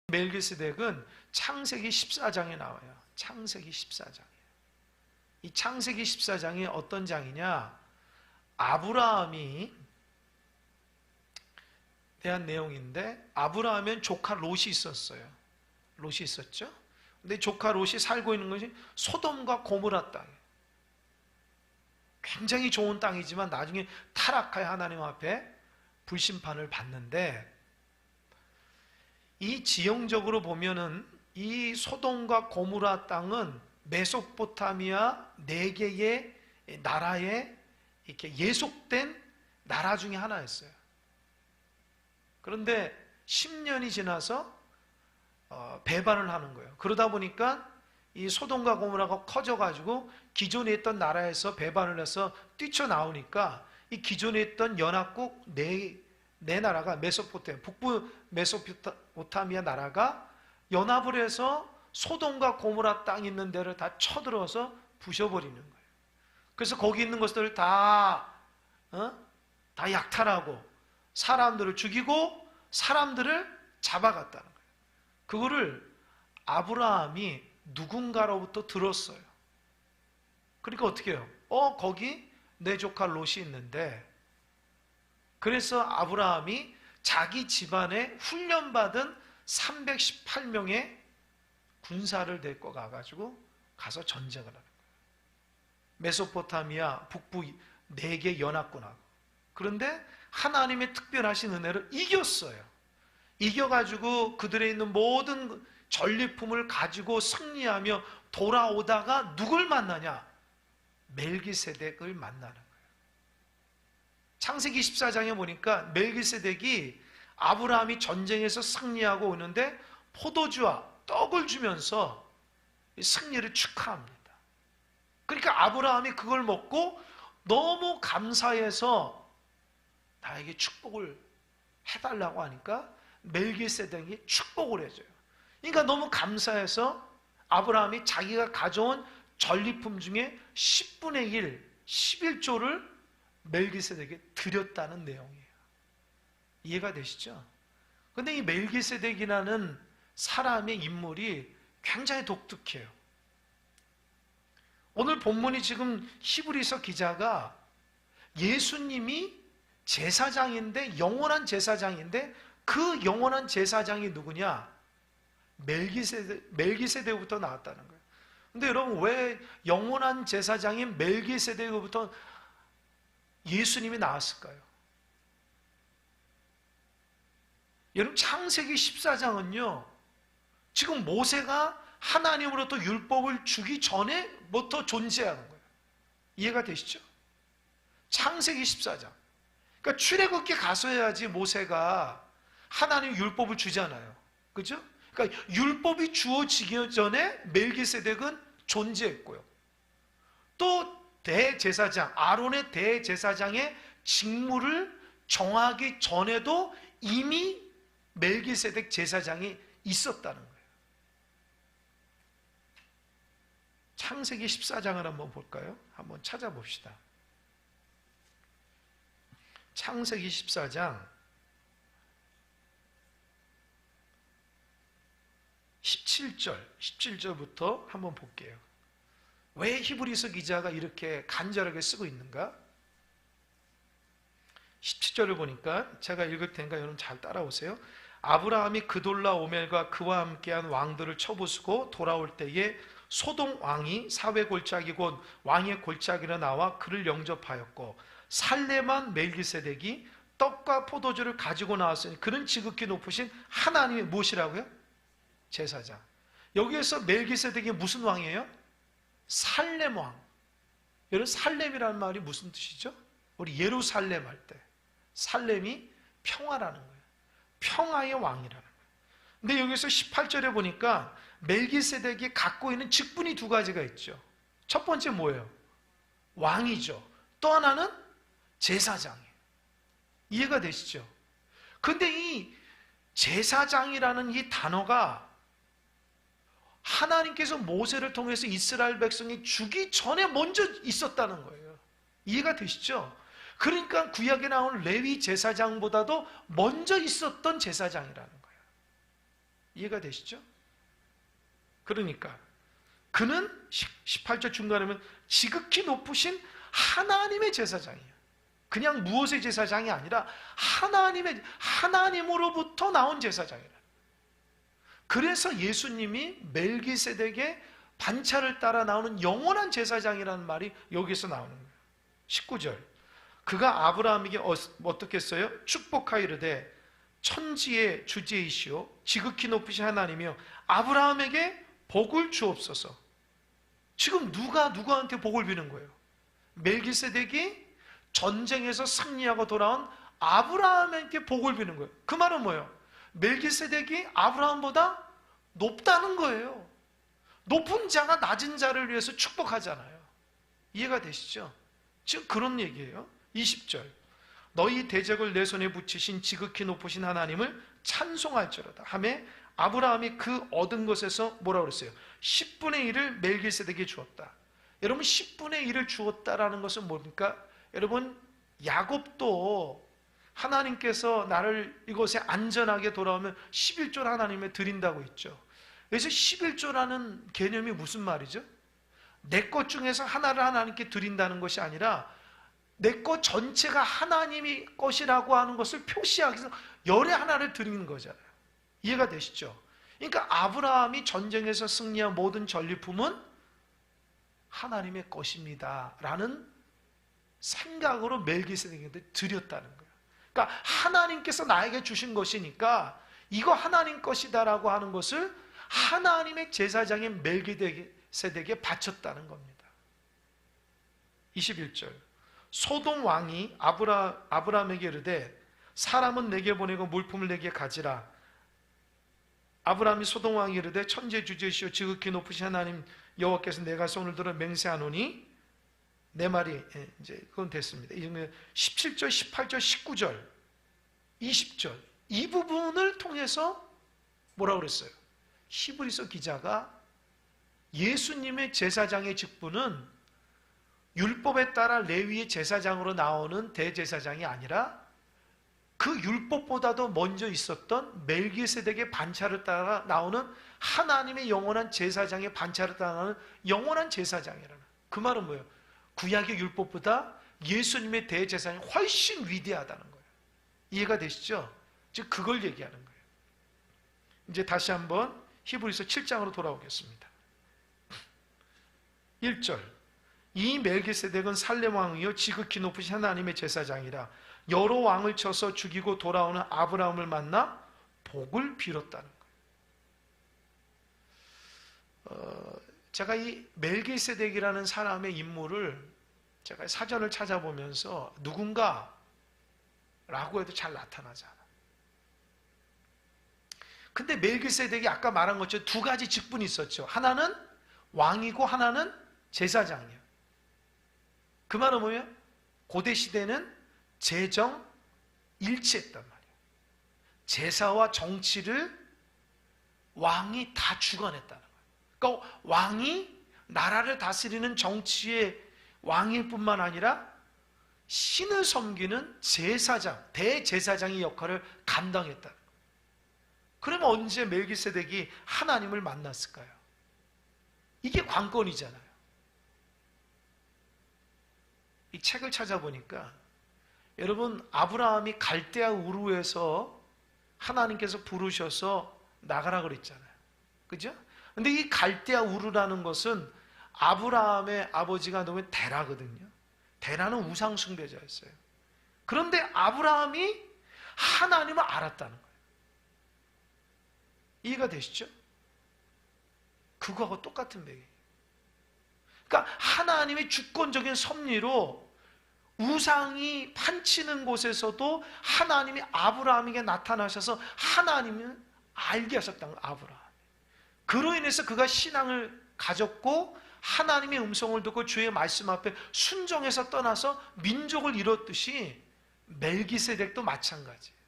멜기세덱은 창세기 14장에 나와요. 창세기 14장에. 이 창세기 14장이 어떤 장이냐? 아브라함이 대한 내용인데, 아브라함은 조카 롯이 있었어요. 롯이 있었죠. 근데 조카 롯이 살고 있는 것이 소돔과 고모라 땅이에요. 굉장히 좋은 땅이지만 나중에 타락하여 하나님 앞에 불심판을 받는데, 이 지형적으로 보면은 이 소돔과 고모라 땅은 메소포타미아 4개의 나라에 이렇게 예속된 나라 중에 하나였어요. 그런데 10년이 지나서 배반을 하는 거예요. 그러다 보니까 이 소돔과 고모라가 커져가지고 기존에 있던 나라에서 배반을 해서 뛰쳐나오니까 이 기존에 있던 연합국 네 나라가 북부 메소포타미아 나라가 연합을 해서 소돔과 고모라 땅 있는 데를 다 쳐들어서 부셔버리는 거예요. 그래서 거기 있는 것들을 다 약탈하고 사람들을 죽이고 사람들을 잡아갔다는 거예요. 그거를 아브라함이 누군가로부터 들었어요. 그러니까 어떻게 해요? 거기 내 조카 롯이 있는데, 그래서 아브라함이 자기 집안에 훈련받은 318명의 군사를 데리고 가서 전쟁을 하는 거예요. 메소포타미아 북부 4개 연합군하고. 그런데 하나님의 특별하신 은혜를 이겼어요. 이겨가지고 그들에 있는 모든 전리품을 가지고 승리하며 돌아오다가 누굴 만나냐? 멜기세덱을 만나는 거예요. 창세기 14장에 보니까 멜기세덱이 아브라함이 전쟁에서 승리하고 오는데 포도주와 떡을 주면서 승리를 축하합니다. 그러니까 아브라함이 그걸 먹고 너무 감사해서 나에게 축복을 해달라고 하니까 멜기세덱이 축복을 해줘요. 그러니까 너무 감사해서 아브라함이 자기가 가져온 전리품 중에 10분의 1, 11조를 멜기세덱에게 드렸다는 내용이에요. 이해가 되시죠? 근데 이 멜기세덱이라는 사람의 인물이 굉장히 독특해요. 오늘 본문이 지금 히브리서 기자가 예수님이 제사장인데, 영원한 제사장인데, 그 영원한 제사장이 누구냐? 멜기세덱부터 나왔다는 거예요. 근데 여러분, 왜 영원한 제사장인 멜기세덱부터 예수님이 나왔을까요? 여러분, 창세기 14장은요, 지금 모세가 하나님으로부터 율법을 주기 전에부터 존재하는 거예요. 이해가 되시죠? 창세기 14장. 그러니까 출애굽기 가서야지 모세가 하나님 율법을 주잖아요. 그죠? 그러니까 율법이 주어지기 전에 멜기세덱은 존재했고요. 또 대제사장, 아론의 대제사장의 직무를 정하기 전에도 이미 멜기세덱 제사장이 있었다는 거예요. 창세기 14장을 한번 볼까요? 한번 찾아봅시다. 창세기 14장 17절부터 한번 볼게요. 왜 히브리서 기자가 이렇게 간절하게 쓰고 있는가? 17절을 보니까 제가 읽을 테니까 여러분 잘 따라오세요. 아브라함이 그돌라오멜과 그와 함께한 왕들을 쳐부수고 돌아올 때에 소돔 왕이 사회 골짜기 곧 왕의 골짜기로 나와 그를 영접하였고, 살레만 멜기세덱이 떡과 포도주를 가지고 나왔으니 그는 지극히 높으신 하나님의 무엇이라고요? 제사장. 여기에서 멜기세덱이 무슨 왕이에요? 살렘 왕. 여러분, 살렘이라는 말이 무슨 뜻이죠? 우리 예루살렘 할 때 살렘이 평화라는 거예요. 평화의 왕이라는 거예요. 근데 여기서 18절에 보니까 멜기세덱이 갖고 있는 직분이 2가지가 있죠. 첫 번째 뭐예요? 왕이죠. 또 하나는 제사장이에요. 이해가 되시죠? 근데 이 제사장이라는 이 단어가 하나님께서 모세를 통해서 이스라엘 백성이 주기 전에 먼저 있었다는 거예요. 이해가 되시죠? 그러니까 구약에 나온 레위 제사장보다도 먼저 있었던 제사장이라는 거예요. 이해가 되시죠? 그러니까 그는 18절 중간에 보면 지극히 높으신 하나님의 제사장이에요. 그냥 무엇의 제사장이 아니라 하나님으로부터 나온 제사장이라. 그래서 예수님이 멜기세덱의 반차를 따라 나오는 영원한 제사장이라는 말이 여기서 나오는 거예요. 19절. 그가 아브라함에게 어떻게 했어요? 축복하여 이르되 천지의 주제이시오 지극히 높으신 하나님이여 아브라함에게 복을 주옵소서. 지금 누가 누구한테 복을 비는 거예요? 멜기세덱이 전쟁에서 승리하고 돌아온 아브라함에게 복을 비는 거예요. 그 말은 뭐예요? 멜기세덱이 아브라함보다 높다는 거예요. 높은 자가 낮은 자를 위해서 축복하잖아요. 이해가 되시죠? 지금 그런 얘기예요. 20절. 너희 대적을 내 손에 붙이신 지극히 높으신 하나님을 찬송할지로다 하매 아브라함이 그 얻은 것에서 뭐라고 그랬어요? 10분의 1을 멜기세덱에게 주었다. 여러분 10분의 1을 주었다라는 것은 뭡니까? 여러분 야곱도 하나님께서 나를 이곳에 안전하게 돌아오면 11조를 하나님에 드린다고 했죠. 그래서 11조라는 개념이 무슨 말이죠? 내 것 중에서 하나를 하나님께 드린다는 것이 아니라 내 것 전체가 하나님이 것이라고 하는 것을 표시하기 위해서 열의 하나를 드리는 거잖아요. 이해가 되시죠? 그러니까 아브라함이 전쟁에서 승리한 모든 전리품은 하나님의 것입니다 라는 생각으로 멜기세덱에게 드렸다는 거예요. 그러니까 하나님께서 나에게 주신 것이니까 이거 하나님 것이다라고 하는 것을 하나님의 제사장인 멜기세덱에게 바쳤다는 겁니다. 21절. 소돔 왕이 아브라함에게 이르되 사람은 내게 보내고 물품을 내게 가지라. 아브라함이 소돔 왕이 이르되 천지의 주제시오 지극히 높으신 하나님 여호와께서 내가 손을 들어 맹세하노니 내 말이 이제 그건 됐습니다. 17절, 18절, 19절, 20절 이 부분을 통해서 뭐라고 그랬어요? 히브리서 기자가 예수님의 제사장의 직분은 율법에 따라 레위의 제사장으로 나오는 대제사장이 아니라 그 율법보다도 먼저 있었던 멜기세덱의 반차를 따라 나오는 하나님의 영원한 제사장의 반차를 따라 나오는 영원한 제사장이라는 그 말은 뭐예요? 구약의 율법보다 예수님의 대제사장이 훨씬 위대하다는 거예요. 이해가 되시죠? 즉 그걸 얘기하는 거예요. 이제 다시 한번 히브리서 7장으로 돌아오겠습니다. 1절. 이 멜기세덱은 살렘 왕이요 지극히 높으신 하나님의 제사장이라 여러 왕을 쳐서 죽이고 돌아오는 아브라함을 만나 복을 빌었다는 거예요. 제가 이 멜기세덱이라는 사람의 인물을 제가 사전을 찾아보면서 누군가라고 해도 잘 나타나지 않아요. 근데 멜기세덱이 아까 말한 것처럼 두 가지 직분이 있었죠. 하나는 왕이고 하나는 제사장이에요. 그 말은 뭐예요? 고대 시대는 제정 일치했단 말이에요. 제사와 정치를 왕이 다 주관했다는 거예요. 그러니까 왕이 나라를 다스리는 정치의 왕일 뿐만 아니라 신을 섬기는 제사장, 대제사장의 역할을 감당했다는 거예요. 그러면 언제 멜기세덱이 하나님을 만났을까요? 이게 관건이잖아요. 이 책을 찾아보니까 여러분 아브라함이 갈대아 우르에서 하나님께서 부르셔서 나가라 그랬잖아요. 그죠? 근데 이 갈대아 우르라는 것은 아브라함의 아버지가 누구면 데라거든요. 데라는 우상 숭배자였어요. 그런데 아브라함이 하나님을 알았다는 거예요. 이해가 되시죠? 그거하고 똑같은 배경이에요. 그러니까 하나님의 주권적인 섭리로 우상이 판치는 곳에서도 하나님이 아브라함에게 나타나셔서 하나님을 알게 하셨다는 거예요. 아브라함. 그로 인해서 그가 신앙을 가졌고 하나님의 음성을 듣고 주의 말씀 앞에 순종해서 떠나서 민족을 이뤘듯이 멜기세덱도 마찬가지예요.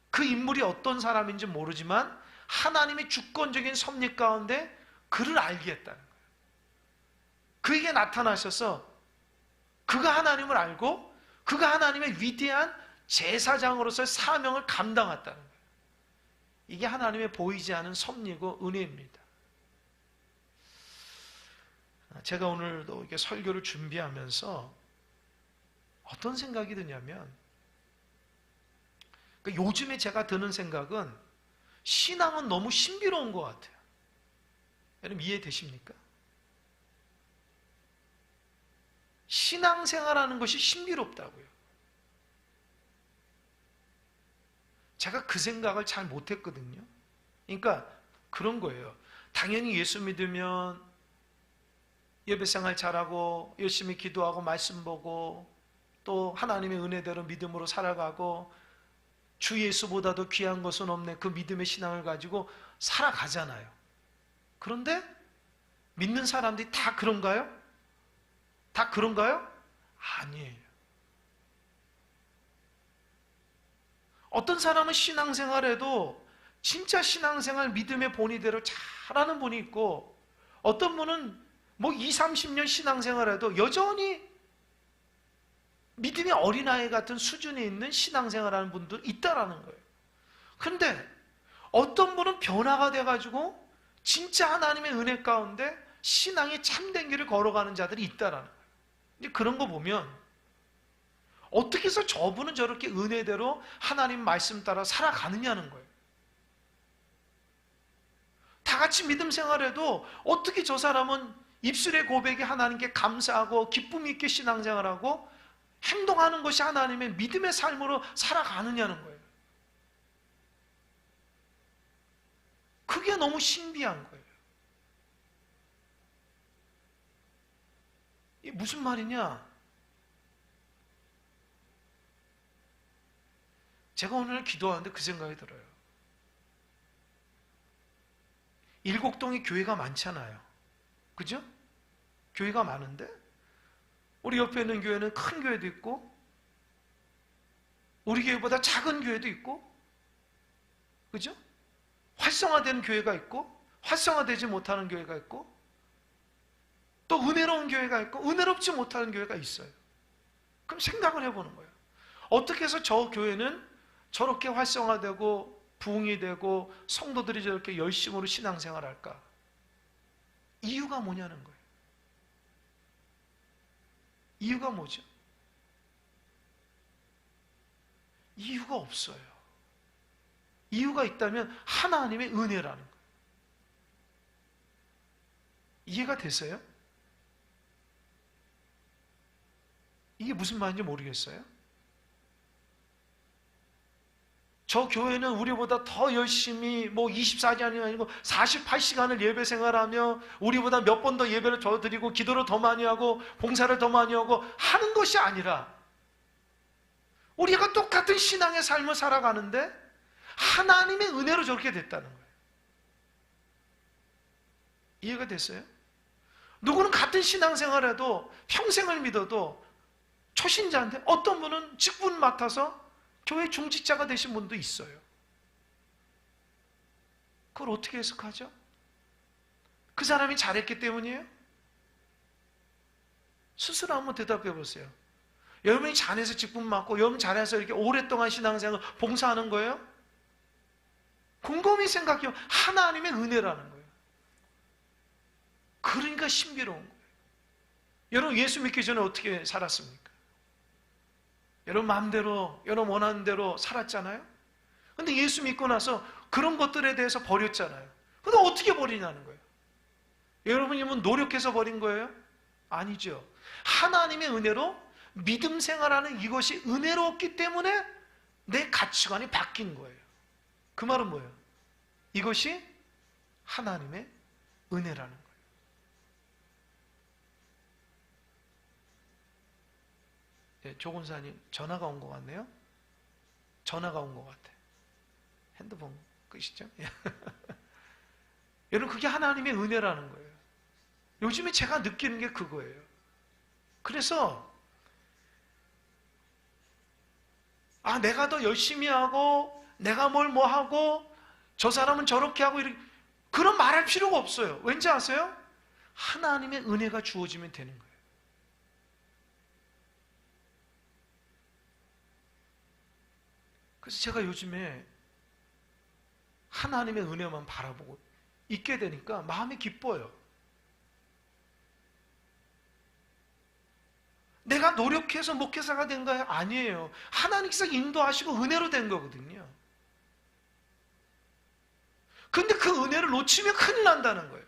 그 인물이 어떤 사람인지 모르지만 하나님의 주권적인 섭리 가운데 그를 알게 했다는 거예요. 그에게 나타나셔서 그가 하나님을 알고 그가 하나님의 위대한 제사장으로서의 사명을 감당했다는 거예요. 이게 하나님의 보이지 않은 섭리고 은혜입니다. 제가 오늘도 이렇게 설교를 준비하면서 어떤 생각이 드냐면, 요즘에 제가 드는 생각은 신앙은 너무 신비로운 것 같아요. 여러분 이해되십니까? 신앙생활하는 것이 신비롭다고요. 제가 그 생각을 잘 못했거든요. 그러니까 그런 거예요. 당연히 예수 믿으면 예배생활 잘하고 열심히 기도하고 말씀 보고 또 하나님의 은혜대로 믿음으로 살아가고 주 예수보다도 귀한 것은 없네, 그 믿음의 신앙을 가지고 살아가잖아요. 그런데 믿는 사람들이 다 그런가요? 다 그런가요? 아니에요. 어떤 사람은 신앙생활에도 진짜 신앙생활 믿음의 본의대로 잘하는 분이 있고, 어떤 분은 뭐 20, 30년 신앙생활에도 여전히 믿음의 어린아이 같은 수준에 있는 신앙생활하는 분들 있다라는 거예요. 그런데 어떤 분은 변화가 돼가지고 진짜 하나님의 은혜 가운데 신앙의 참된 길을 걸어가는 자들이 있다라는 거예요. 이제 그런 거 보면 어떻게 해서 저분은 저렇게 은혜대로 하나님 말씀 따라 살아가느냐는 거예요. 다 같이 믿음 생활해도 어떻게 저 사람은 입술의 고백이 하나님께 감사하고 기쁨 있게 신앙생활하고 행동하는 것이 하나님의 믿음의 삶으로 살아가느냐는 거예요. 그게 너무 신비한 거예요. 이게 무슨 말이냐? 제가 오늘 기도하는데 그 생각이 들어요. 일곡동에 교회가 많잖아요. 그죠? 교회가 많은데 우리 옆에 있는 교회는 큰 교회도 있고 우리 교회보다 작은 교회도 있고, 그죠? 활성화된 교회가 있고 활성화되지 못하는 교회가 있고 또 은혜로운 교회가 있고 은혜롭지 못하는 교회가 있어요. 그럼 생각을 해보는 거예요. 어떻게 해서 저 교회는 저렇게 활성화되고 부흥이 되고 성도들이 저렇게 열심으로 신앙생활할까? 이유가 뭐냐는 거예요. 이유가 뭐죠? 이유가 없어요. 이유가 있다면 하나님의 은혜라는 거예요. 이해가 되세요? 이게 무슨 말인지 모르겠어요? 저 교회는 우리보다 더 열심히 뭐 24시간이 아니고 48시간을 예배 생활하며 우리보다 몇 번 더 예배를 더 드리고 기도를 더 많이 하고 봉사를 더 많이 하고 하는 것이 아니라 우리가 똑같은 신앙의 삶을 살아가는데 하나님의 은혜로 저렇게 됐다는 거예요. 이해가 됐어요? 누구는 같은 신앙생활에도 평생을 믿어도 초신자인데 어떤 분은 직분 맡아서 교회 중직자가 되신 분도 있어요. 그걸 어떻게 해석하죠? 그 사람이 잘했기 때문이에요? 스스로 한번 대답해 보세요. 여러분이 잘해서 직분 맡고 여러분 잘해서 이렇게 오랫동안 신앙생활 봉사하는 거예요? 곰곰이 생각해요. 하나님의 은혜라는 거예요. 그러니까 신비로운 거예요. 여러분 예수 믿기 전에 어떻게 살았습니까? 여러분 마음대로 여러분 원하는 대로 살았잖아요. 근데 예수 믿고 나서 그런 것들에 대해서 버렸잖아요. 근데 어떻게 버리냐는 거예요. 여러분이 뭐 노력해서 버린 거예요? 아니죠. 하나님의 은혜로 믿음 생활하는 이것이 은혜로웠기 때문에 내 가치관이 바뀐 거예요. 그 말은 뭐예요? 이것이 하나님의 은혜라는 거예요. 네, 조곤사님 전화가 온 것 같네요. 전화가 온 것 같아. 핸드폰 끄시죠? 여러분 그게 하나님의 은혜라는 거예요. 요즘에 제가 느끼는 게 그거예요. 그래서 내가 더 열심히 하고 내가 뭘 뭐 하고 저 사람은 저렇게 하고 이렇게 그런 말할 필요가 없어요. 왠지 아세요? 하나님의 은혜가 주어지면 되는 거예요. 그래서 제가 요즘에 하나님의 은혜만 바라보고 있게 되니까 마음이 기뻐요. 내가 노력해서 목회자가 된 거예요? 아니에요. 하나님께서 인도하시고 은혜로 된 거거든요. 근데 그 은혜를 놓치면 큰일 난다는 거예요.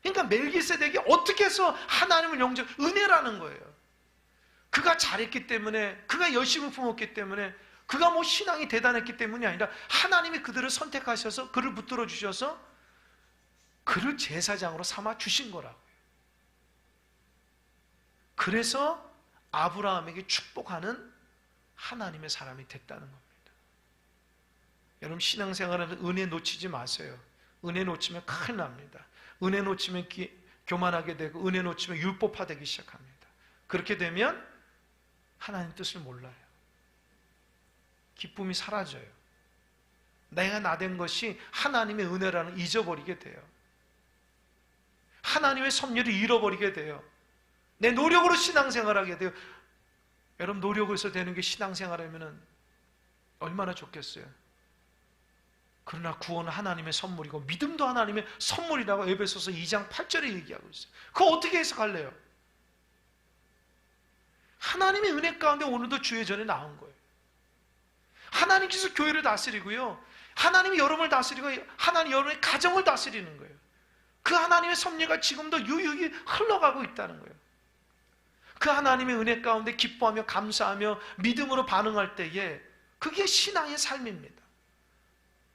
그러니까 멜기세덱이 어떻게 해서 하나님을 영접, 은혜라는 거예요. 그가 잘했기 때문에, 그가 열심히 품었기 때문에, 그가 뭐 신앙이 대단했기 때문이 아니라 하나님이 그들을 선택하셔서 그를 붙들어 주셔서 그를 제사장으로 삼아 주신 거라고요. 그래서 아브라함에게 축복하는 하나님의 사람이 됐다는 겁니다. 여러분, 신앙생활은 은혜 놓치지 마세요. 은혜 놓치면 큰일 납니다. 은혜 놓치면 교만하게 되고, 은혜 놓치면 율법화되기 시작합니다. 그렇게 되면 하나님 뜻을 몰라요. 기쁨이 사라져요. 내가 나된 것이 하나님의 은혜라는 잊어버리게 돼요. 하나님의 섭리를 잃어버리게 돼요. 내 노력으로 신앙생활하게 돼요. 여러분, 노력을 해서 되는 게 신앙생활이면 얼마나 좋겠어요. 그러나 구원은 하나님의 선물이고 믿음도 하나님의 선물이라고 에베소서 2장 8절에 얘기하고 있어요. 그거 어떻게 해석할래요? 하나님의 은혜 가운데 오늘도 주의 전에 나온 거예요. 하나님께서 교회를 다스리고요, 하나님이 여러분을 다스리고 하나님 여러분의 가정을 다스리는 거예요. 그 하나님의 섭리가 지금도 유유히 흘러가고 있다는 거예요. 그 하나님의 은혜 가운데 기뻐하며 감사하며 믿음으로 반응할 때에 그게 신앙의 삶입니다.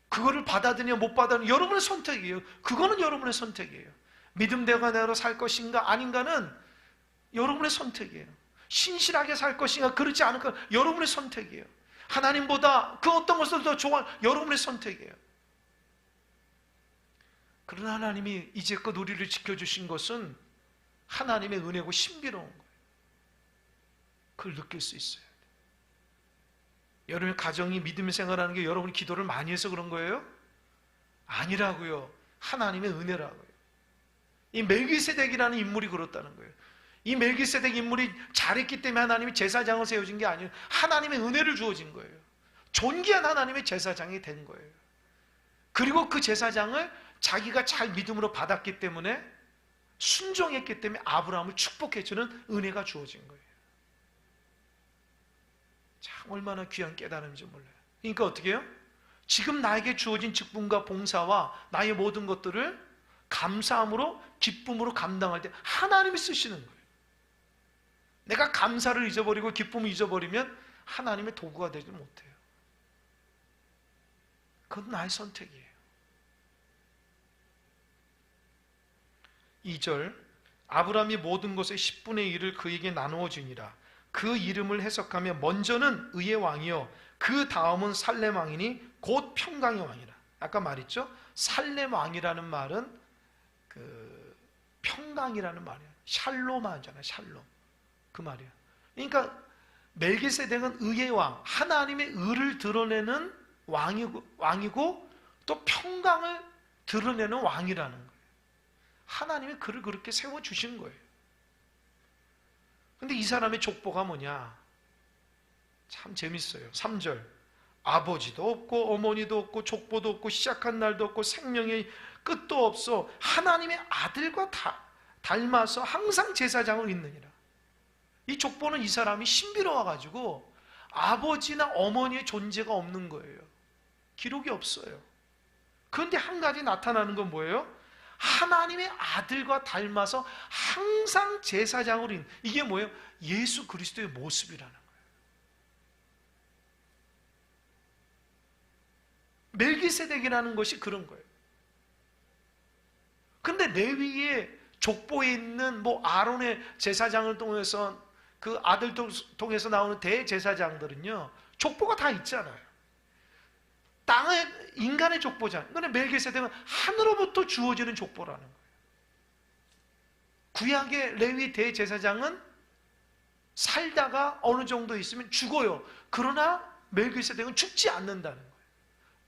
그거를 받아들이냐 못 받아들이냐 여러분의 선택이에요. 그거는 여러분의 선택이에요. 믿음대로 살 것인가 아닌가는 여러분의 선택이에요. 신실하게 살 것인가 그렇지 않을까 여러분의 선택이에요. 하나님보다 그 어떤 것을 더 좋아하는 여러분의 선택이에요. 그러나 하나님이 이제껏 우리를 지켜주신 것은 하나님의 은혜고 신비로운 거예요. 그걸 느낄 수 있어요. 여러분의 가정이 믿음의 생활하는 게 여러분이 기도를 많이 해서 그런 거예요? 아니라고요. 하나님의 은혜라고요. 이 멜기세덱이라는 인물이 그렇다는 거예요. 이 멜기세덱 인물이 잘했기 때문에 하나님이 제사장을 세워진 게 아니에요. 하나님의 은혜를 주어진 거예요. 존귀한 하나님의 제사장이 된 거예요. 그리고 그 제사장을 자기가 잘 믿음으로 받았기 때문에 순종했기 때문에 아브라함을 축복해주는 은혜가 주어진 거예요. 참 얼마나 귀한 깨달음인지 몰라요. 그러니까 어떻게 해요? 지금 나에게 주어진 직분과 봉사와 나의 모든 것들을 감사함으로 기쁨으로 감당할 때 하나님이 쓰시는 거예요. 내가 감사를 잊어버리고 기쁨을 잊어버리면 하나님의 도구가 되지 못해요. 그건 나의 선택이에요. 2절 아브라함이 모든 것의 10분의 1을 그에게 나누어 주니라. 그 이름을 해석하며 먼저는 의의 왕이요 그 다음은 살렘 왕이니 곧 평강의 왕이라. 아까 말했죠? 살렘 왕이라는 말은 그 평강이라는 말이에요. 샬롬 하잖아요. 샬롬. 그 말이에요. 그러니까 멜기세덱은 의의 왕, 하나님의 의를 드러내는 왕이고 또 평강을 드러내는 왕이라는 거예요. 하나님이 그를 그렇게 세워주신 거예요. 근데 이 사람의 족보가 뭐냐? 참 재밌어요. 3절 아버지도 없고 어머니도 없고 족보도 없고 시작한 날도 없고 생명의 끝도 없어 하나님의 아들과 닮아서 항상 제사장을 잇느니라. 이 족보는 이 사람이 신비로워가지고 아버지나 어머니의 존재가 없는 거예요. 기록이 없어요. 그런데 한 가지 나타나는 건 뭐예요? 하나님의 아들과 닮아서 항상 제사장으로 있는, 이게 뭐예요? 예수 그리스도의 모습이라는 거예요. 멜기세덱이라는 것이 그런 거예요. 그런데 레위의 족보에 있는 뭐 아론의 제사장을 통해서 그 아들 통해서 나오는 대제사장들은요 족보가 다 있잖아요. 땅의 인간의 족보잖아요. 그런데 멜기세덱은 하늘로부터 주어지는 족보라는 거예요. 구약의 레위 대제사장은 살다가 어느 정도 있으면 죽어요. 그러나 멜기세덱은 죽지 않는다는 거예요.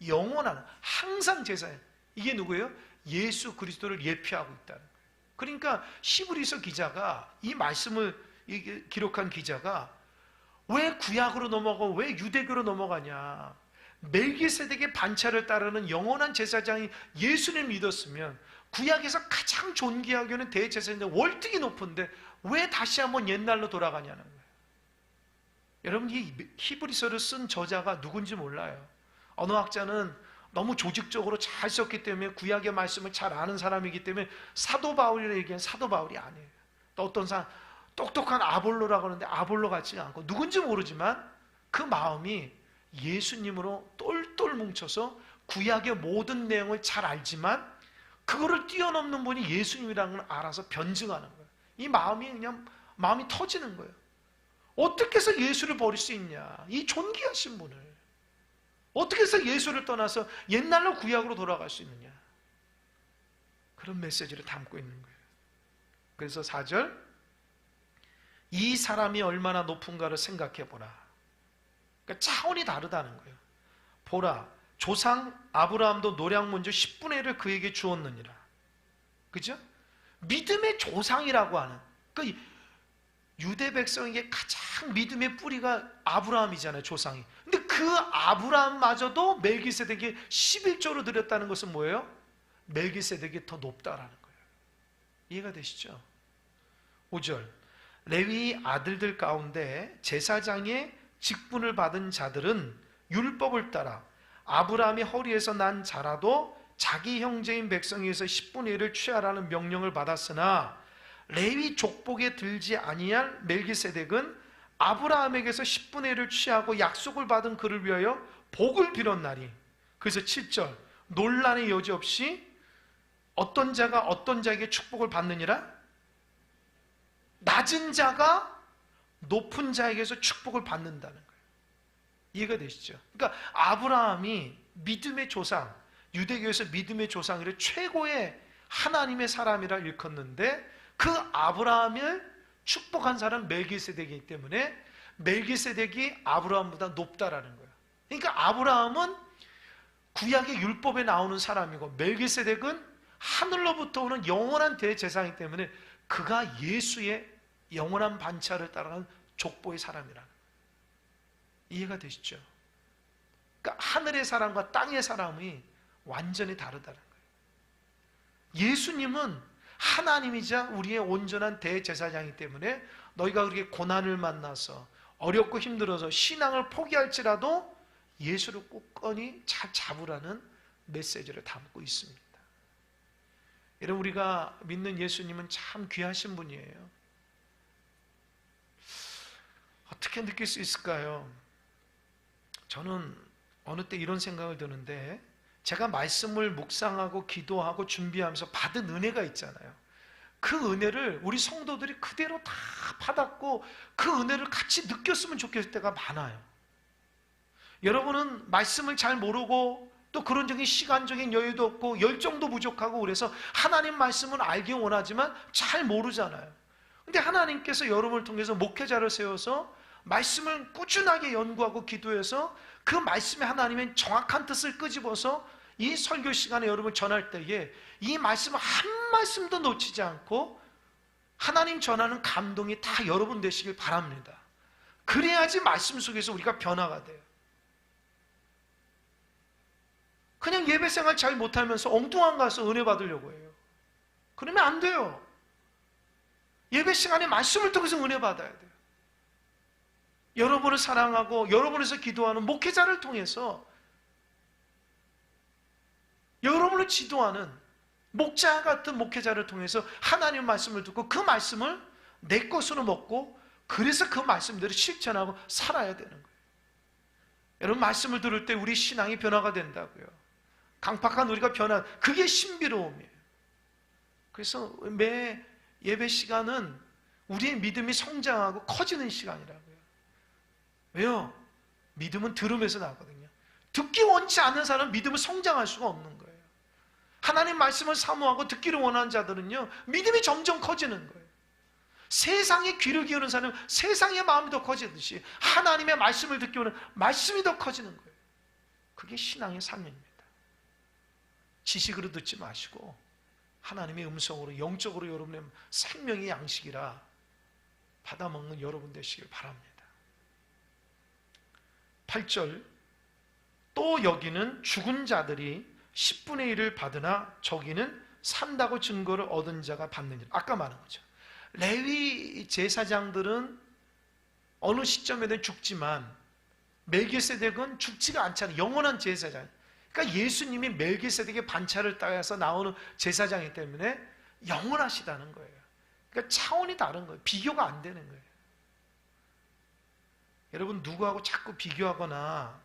영원한 항상 제사예요. 이게 누구예요? 예수 그리스도를 예표하고 있다는 거예요. 그러니까 히브리서 기자가 이 말씀을 기록한 기자가 왜 구약으로 넘어가고 왜 유대교로 넘어가냐? 멜기세덱의 반차를 따르는 영원한 제사장이 예수를 믿었으면 구약에서 가장 존귀하게 하는 대제사장인데 월등히 높은데 왜 다시 한번 옛날로 돌아가냐는 거예요. 여러분, 이 히브리서를 쓴 저자가 누군지 몰라요. 어느 학자는 너무 조직적으로 잘 썼기 때문에 구약의 말씀을 잘 아는 사람이기 때문에 사도 바울이라 얘기한 사도 바울이 아니에요. 또 어떤 사람 똑똑한 아볼로라고 하는데 아볼로 같지가 않고 누군지 모르지만 그 마음이 예수님으로 똘똘 뭉쳐서 구약의 모든 내용을 잘 알지만 그거를 뛰어넘는 분이 예수님이라는 걸 알아서 변증하는 거예요. 이 마음이 그냥 마음이 터지는 거예요. 어떻게 해서 예수를 버릴 수 있냐? 이 존귀하신 분을 어떻게 해서 예수를 떠나서 옛날로 구약으로 돌아갈 수 있느냐? 그런 메시지를 담고 있는 거예요. 그래서 4절, 이 사람이 얼마나 높은가를 생각해 보라. 그러니까 차원이 다르다는 거예요. 보라, 조상 아브라함도 노량문주 10분의 1을 그에게 주었느니라. 그죠? 믿음의 조상이라고 하는, 그러니까 유대 백성에게 가장 믿음의 뿌리가 아브라함이잖아요, 조상이. 근데 그 아브라함마저도 멜기세덱이 11조로 드렸다는 것은 뭐예요? 멜기세덱이 더 높다라는 거예요. 이해가 되시죠? 5절, 레위 아들들 가운데 제사장의 직분을 받은 자들은 율법을 따라 아브라함이 허리에서 난 자라도 자기 형제인 백성에서 10분의 1을 취하라는 명령을 받았으나 레위 족복에 들지 아니할 멜기세덱은 아브라함에게서 10분의 1을 취하고 약속을 받은 그를 위하여 복을 빌었나니. 그래서 7절, 논란의 여지 없이 어떤 자가 어떤 자에게 축복을 받느니라? 낮은 자가 높은 자에게서 축복을 받는다는 거예요. 이해가 되시죠? 그러니까 아브라함이 믿음의 조상, 유대교에서 믿음의 조상이라 최고의 하나님의 사람이라 일컫는데 그 아브라함을 축복한 사람은 멜기세덱이기 때문에 멜기세덱이 아브라함보다 높다라는 거예요. 그러니까 아브라함은 구약의 율법에 나오는 사람이고 멜기세덱은 하늘로부터 오는 영원한 대제사장이기 때문에 그가 예수의 영원한 반차를 따르는 족보의 사람이라는 거예요. 이해가 되시죠? 그러니까 하늘의 사람과 땅의 사람이 완전히 다르다는 거예요. 예수님은 하나님이자 우리의 온전한 대제사장이기 때문에 너희가 그렇게 고난을 만나서 어렵고 힘들어서 신앙을 포기할지라도 예수를 굳건히 잘 잡으라는 메시지를 담고 있습니다. 여러분, 우리가 믿는 예수님은 참 귀하신 분이에요. 어떻게 느낄 수 있을까요? 저는 어느 때 이런 생각을 드는데 제가 말씀을 묵상하고 기도하고 준비하면서 받은 은혜가 있잖아요. 그 은혜를 우리 성도들이 그대로 다 받았고 그 은혜를 같이 느꼈으면 좋겠을 때가 많아요. 여러분은 말씀을 잘 모르고 또 그런적인 시간적인 여유도 없고 열정도 부족하고 그래서 하나님 말씀은 알기 원하지만 잘 모르잖아요. 근데 하나님께서 여러분을 통해서 목회자를 세워서 말씀을 꾸준하게 연구하고 기도해서 그 말씀에 하나님의 정확한 뜻을 끄집어서 이 설교 시간에 여러분 전할 때에 이 말씀을 한 말씀도 놓치지 않고 하나님 전하는 감동이 다 여러분 되시길 바랍니다. 그래야지 말씀 속에서 우리가 변화가 돼요. 그냥 예배생활 잘 못하면서 엉뚱한 가서 은혜 받으려고 해요. 그러면 안 돼요. 예배 시간에 말씀을 통해서 은혜 받아야 돼요. 여러분을 사랑하고 여러분에서 기도하는 목회자를 통해서 여러분을 지도하는 목자 같은 목회자를 통해서 하나님 말씀을 듣고 그 말씀을 내 것으로 먹고 그래서 그 말씀대로 실천하고 살아야 되는 거예요. 여러분, 말씀을 들을 때 우리 신앙이 변화가 된다고요. 강팍한 우리가 변화, 그게 신비로움이에요. 그래서 매 예배 시간은 우리의 믿음이 성장하고 커지는 시간이라고요. 왜요? 믿음은 들음에서 나거든요. 듣기 원치 않는 사람은 믿음을 성장할 수가 없는 거예요. 하나님 말씀을 사모하고 듣기를 원하는 자들은요, 믿음이 점점 커지는 거예요. 세상에 귀를 기울이는 사람은 세상의 마음이 더 커지듯이 하나님의 말씀을 듣기 원하는 말씀이 더 커지는 거예요. 그게 신앙의 삶입니다. 지식으로 듣지 마시고 하나님의 음성으로 영적으로 여러분의 생명의 양식이라 받아먹는 여러분 되시길 바랍니다. 8절, 또 여기는 죽은 자들이 10분의 1을 받으나 저기는 산다고 증거를 얻은 자가 받느니라. 아까 말한 거죠. 레위 제사장들은 어느 시점에든 죽지만 멜기세덱은 죽지가 않잖아요. 영원한 제사장. 그러니까 예수님이 멜기세덱의 반차를 따라서 나오는 제사장이기 때문에 영원하시다는 거예요. 그러니까 차원이 다른 거예요. 비교가 안 되는 거예요. 여러분, 누구하고 자꾸 비교하거나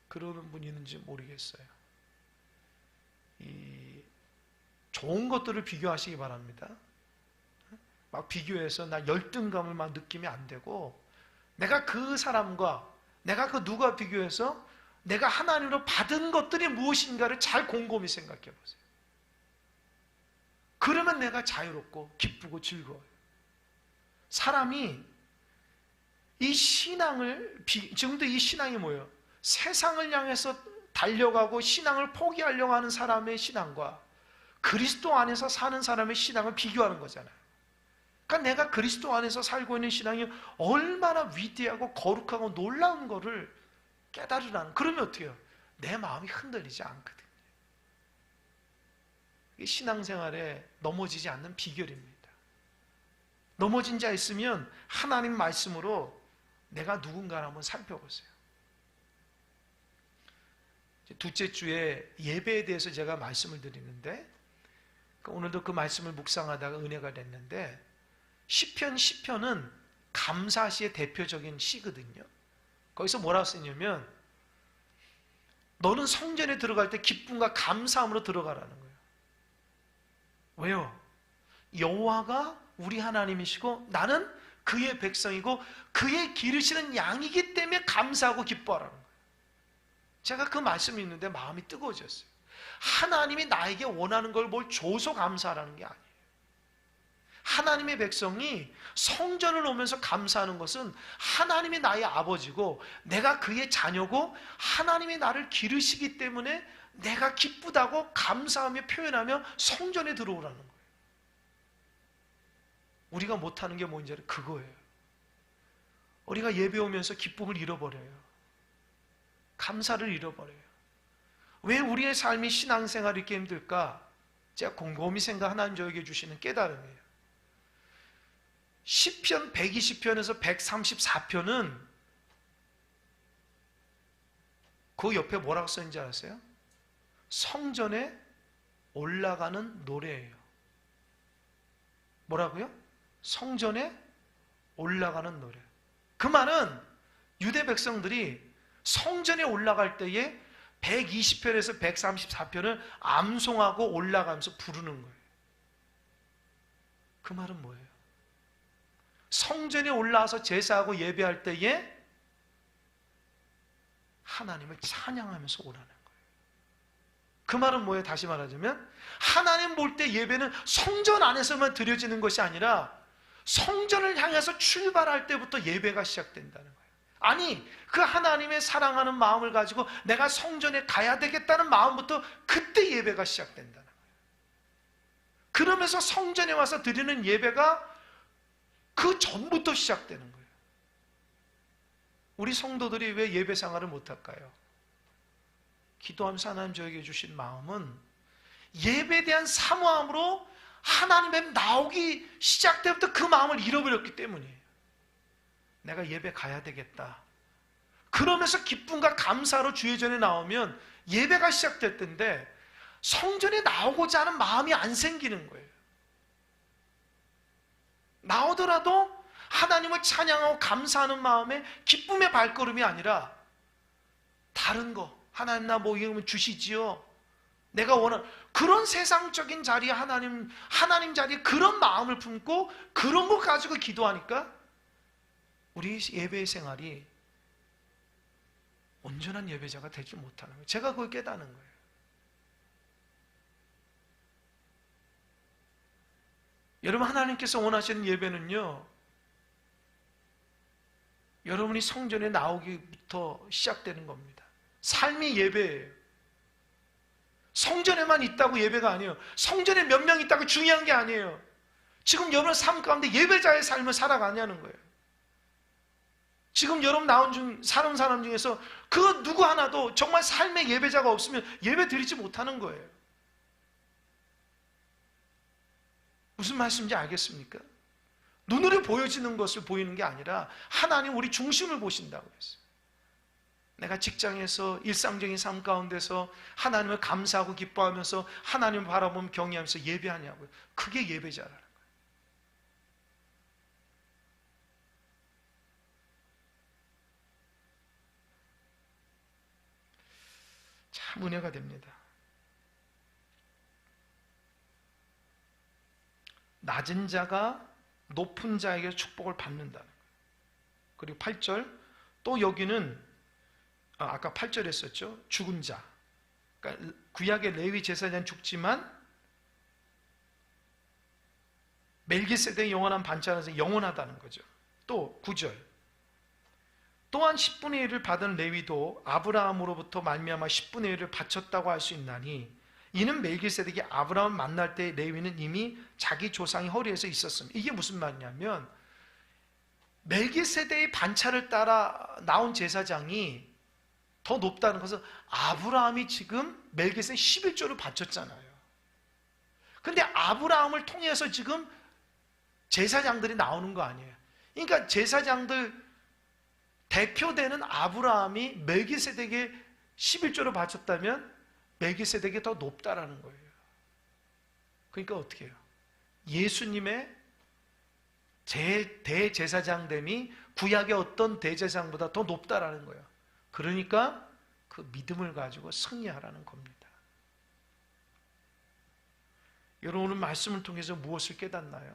그러는 분이 있는지 모르겠어요. 좋은 것들을 비교하시기 바랍니다. 막 비교해서 나 열등감을 막 느끼면 안 되고, 내가 그 사람과 내가 그 누가 비교해서 내가 하나님으로 받은 것들이 무엇인가를 잘 곰곰이 생각해 보세요. 그러면 내가 자유롭고 기쁘고 즐거워요. 사람이 이 신앙을, 지금도 이 신앙이 뭐예요? 세상을 향해서 달려가고 신앙을 포기하려고 하는 사람의 신앙과 그리스도 안에서 사는 사람의 신앙을 비교하는 거잖아요. 그러니까 내가 그리스도 안에서 살고 있는 신앙이 얼마나 위대하고 거룩하고 놀라운 거를 깨달으라는, 그러면 어떻게 해요? 내 마음이 흔들리지 않거든요. 이게 신앙생활에 넘어지지 않는 비결입니다. 넘어진 자 있으면 하나님 말씀으로 내가 누군가를 한번 살펴보세요. 둘째 주에 예배에 대해서 제가 말씀을 드리는데, 오늘도 그 말씀을 묵상하다가 은혜가 됐는데, 시편은 감사시의 대표적인 시거든요. 거기서 뭐라고 쓰냐면, 너는 성전에 들어갈 때 기쁨과 감사함으로 들어가라는 거예요. 왜요? 여호와가 우리 하나님이시고 나는 그의 백성이고 그의 기르시는 양이기 때문에 감사하고 기뻐하라는 거예요. 제가 그 말씀이 있는데 마음이 뜨거워졌어요. 하나님이 나에게 원하는 걸 뭘 줘서 감사하라는 게 아니에요. 하나님의 백성이 성전을 오면서 감사하는 것은 하나님이 나의 아버지고 내가 그의 자녀고 하나님이 나를 기르시기 때문에 내가 기쁘다고 감사하며 표현하며 성전에 들어오라는 거예요. 우리가 못하는 게 뭔지 알아요? 그거예요. 우리가 예배 오면서 기쁨을 잃어버려요. 감사를 잃어버려요. 왜 우리의 삶이 신앙생활이 이렇게 힘들까? 제가 곰곰이 하나님 저에게 주시는 깨달음이에요. 시편 120편에서 134편은 그 옆에 뭐라고 써있는지 아세요? 성전에 올라가는 노래예요. 뭐라고요? 성전에 올라가는 노래. 그 말은 유대 백성들이 성전에 올라갈 때에 120편에서 134편을 암송하고 올라가면서 부르는 거예요. 그 말은 뭐예요? 성전에 올라와서 제사하고 예배할 때에 하나님을 찬양하면서 오라는 거예요. 그 말은 뭐예요? 다시 말하자면 하나님 볼 때 예배는 성전 안에서만 드려지는 것이 아니라 성전을 향해서 출발할 때부터 예배가 시작된다는 거예요. 아니, 그 하나님의 사랑하는 마음을 가지고 내가 성전에 가야 되겠다는 마음부터 그때 예배가 시작된다는 거예요. 그러면서 성전에 와서 드리는 예배가 그 전부터 시작되는 거예요. 우리 성도들이 왜 예배 생활을 못할까요? 기도하면서 하나님 저에게 주신 마음은 예배에 대한 사모함으로 하나님에 나오기 시작 때부터 그 마음을 잃어버렸기 때문이에요. 내가 예배 가야 되겠다. 그러면서 기쁨과 감사로 주의 전에 나오면 예배가 시작될 텐데 성전에 나오고자 하는 마음이 안 생기는 거예요. 나오더라도 하나님을 찬양하고 감사하는 마음에 기쁨의 발걸음이 아니라 다른 거, 하나님 나 뭐 이러면 주시지요. 내가 원하는 그런 세상적인 자리에 하나님 자리에 그런 마음을 품고 그런 거 가지고 기도하니까 우리 예배 생활이 온전한 예배자가 되지 못하는 거예요. 제가 그걸 깨닫는 거예요. 여러분, 하나님께서 원하시는 예배는요, 여러분이 성전에 나오기부터 시작되는 겁니다. 삶이 예배예요. 성전에만 있다고 예배가 아니에요. 성전에 몇 명 있다고 중요한 게 아니에요. 지금 여러분 삶 가운데 예배자의 삶을 살아가냐는 거예요. 지금 여러분 나온 사람 중에서 그 누구 하나도 정말 삶의 예배자가 없으면 예배 드리지 못하는 거예요. 무슨 말씀인지 알겠습니까? 눈으로 보여지는 것을 보이는 게 아니라 하나님 우리 중심을 보신다고 했어요. 내가 직장에서 일상적인 삶 가운데서 하나님을 감사하고 기뻐하면서 하나님을 바라보며 경외하면서 예배하냐고요. 그게 예배자라는 거예요. 참 은혜가 됩니다. 낮은 자가 높은 자에게 축복을 받는다는 거예요. 그리고 8절, 또 여기는 아까 8절 했었죠. 죽은 자. 그러니까 구약의 레위 제사장은 죽지만 멜기세덱의 영원한 반차에서 영원하다는 거죠. 또 9절, 또한 10분의 1을 받은 레위도 아브라함으로부터 말미암아 10분의 1을 바쳤다고 할 수 있나니 이는 멜기세덱이 아브라함을 만날 때 레위는 이미 자기 조상의 허리에서 있었습니다. 이게 무슨 말이냐면 멜기세덱의 반차를 따라 나온 제사장이 더 높다는 것은 아브라함이 지금 멜기세덱 11조를 바쳤잖아요. 근데 아브라함을 통해서 지금 제사장들이 나오는 거 아니에요. 그러니까 제사장들 대표되는 아브라함이 멜기세덱에 11조를 바쳤다면 멜기세덱이 더 높다라는 거예요. 그러니까 어떻게 해요? 예수님의 대제사장됨이 구약의 어떤 대제사장보다 더 높다라는 거예요. 그러니까 그 믿음을 가지고 승리하라는 겁니다. 여러분 오늘 말씀을 통해서 무엇을 깨닫나요?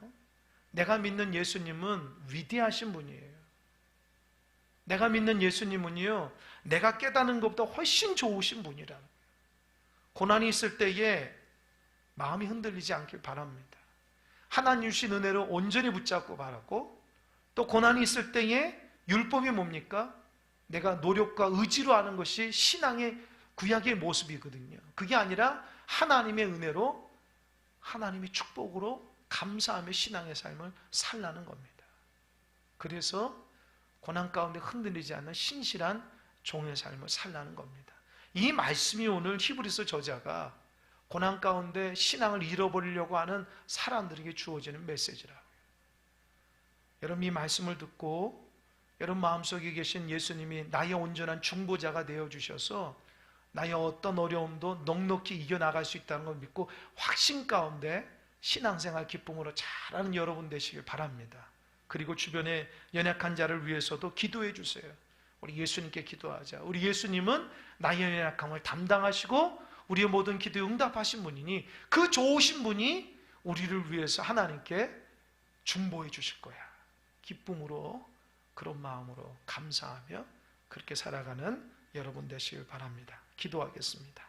내가 믿는 예수님은 위대하신 분이에요. 내가 믿는 예수님은요, 내가 깨닫는 것보다 훨씬 좋으신 분이라는 거예요. 고난이 있을 때에 마음이 흔들리지 않길 바랍니다. 하나님 주신 은혜로 온전히 붙잡고 바라고, 또 고난이 있을 때에 율법이 뭡니까? 내가 노력과 의지로 하는 것이 신앙의 구약의 모습이거든요. 그게 아니라 하나님의 은혜로, 하나님의 축복으로 감사하며 신앙의 삶을 살라는 겁니다. 그래서 고난 가운데 흔들리지 않는 신실한 종의 삶을 살라는 겁니다. 이 말씀이 오늘 히브리서 저자가 고난 가운데 신앙을 잃어버리려고 하는 사람들에게 주어지는 메시지라고요. 여러분 이 말씀을 듣고 여러분 마음속에 계신 예수님이 나의 온전한 중보자가 되어주셔서 나의 어떤 어려움도 넉넉히 이겨나갈 수 있다는 걸 믿고 확신 가운데 신앙생활 기쁨으로 잘하는 여러분 되시길 바랍니다. 그리고 주변에 연약한 자를 위해서도 기도해 주세요. 우리 예수님께 기도하자. 우리 예수님은 나의 연약함을 담당하시고 우리의 모든 기도에 응답하신 분이니 그 좋으신 분이 우리를 위해서 하나님께 중보해 주실 거야. 기쁨으로, 그런 마음으로 감사하며 그렇게 살아가는 여러분 되시길 바랍니다. 기도하겠습니다.